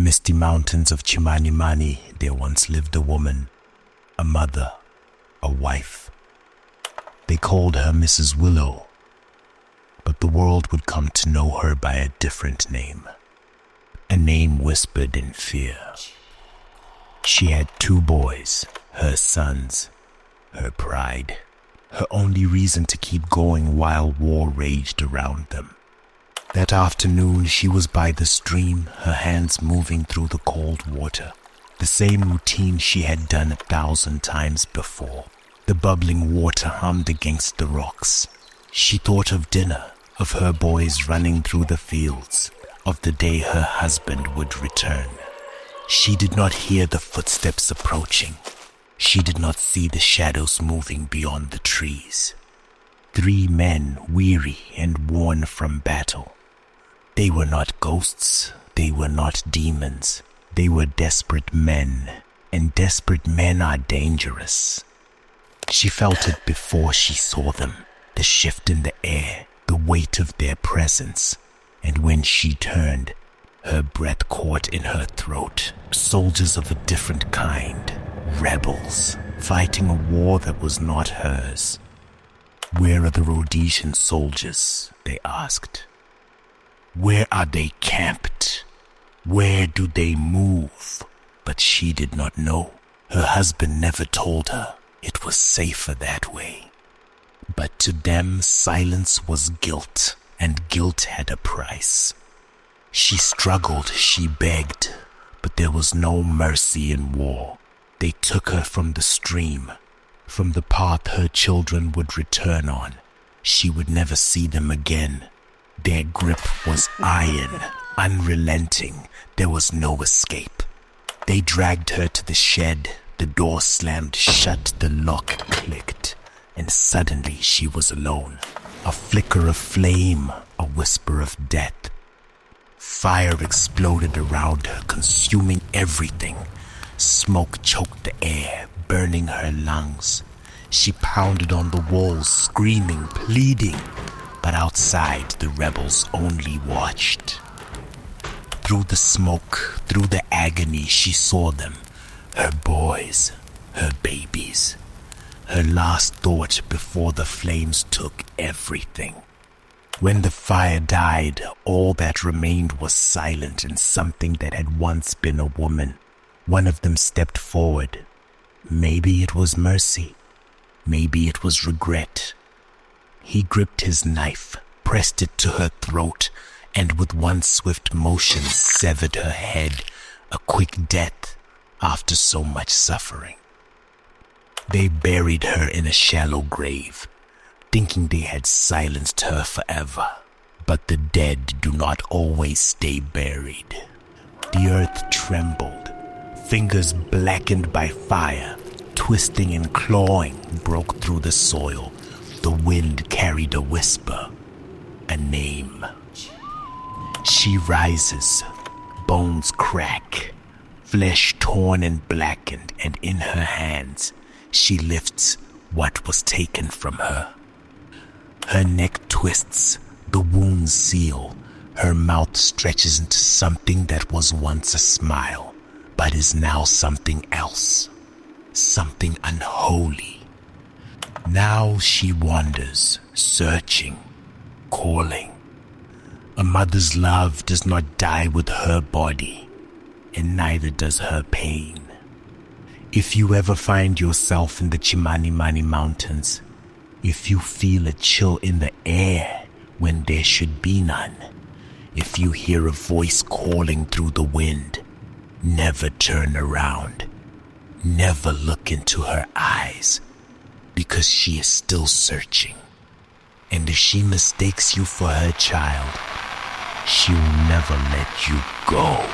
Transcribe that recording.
misty mountains of Chimanimani, there once lived a woman, a mother, a wife. They called her Mrs. Willow, but the world would come to know her by a different name, a name whispered in fear. She had 2 boys, her sons, her pride, her only reason to keep going while war raged around them. That afternoon she was by the stream, her hands moving through the cold water. The same routine she had done 1,000 times before. The bubbling water hummed against the rocks. She thought of dinner, of her boys running through the fields, of the day her husband would return. She did not hear the footsteps approaching. She did not see the shadows moving beyond the trees. 3 men, weary and worn from battle. They were not ghosts, they were not demons. They were desperate men, and desperate men are dangerous. She felt it before she saw them, the shift in the air, the weight of their presence. And when she turned, her breath caught in her throat. Soldiers of a different kind, rebels, fighting a war that was not hers. "Where are the Rhodesian soldiers?" they asked. "Where are they camped? Where do they move?" But she did not know. Her husband never told her. It was safer that way. But to them, silence was guilt, and guilt had a price. She struggled, she begged, but there was no mercy in war. They took her from the stream, from the path her children would return on. She would never see them again. Their grip was iron, unrelenting. There was no escape. They dragged her to the shed. The door slammed shut, the lock clicked, and suddenly she was alone. A flicker of flame, a whisper of death. Fire exploded around her, consuming everything. Smoke choked the air, burning her lungs. She pounded on the walls, screaming, pleading. But outside, the rebels only watched. Through the smoke, through the agony, she saw them. Her boys, her babies. Her last thought before the flames took everything. When the fire died, all that remained was silent and something that had once been a woman. One of them stepped forward. Maybe it was mercy. Maybe it was regret. He gripped his knife, pressed it to her throat, and with one swift motion severed her head, a quick death after so much suffering. They buried her in a shallow grave, thinking they had silenced her forever. But the dead do not always stay buried. The earth trembled, fingers blackened by fire, twisting and clawing, broke through the soil. The wind carried a whisper, a name. She rises, bones crack, flesh torn and blackened, and in her hands she lifts what was taken from her. Her neck twists, the wounds seal, her mouth stretches into something that was once a smile, but is now something else, something unholy. Now she wanders, searching, calling. A mother's love does not die with her body, and neither does her pain. If you ever find yourself in the Chimanimani mountains, if you feel a chill in the air when there should be none, if you hear a voice calling through the wind, never turn around, never look into her eyes, because she is still searching. And if she mistakes you for her child, she will never let you go.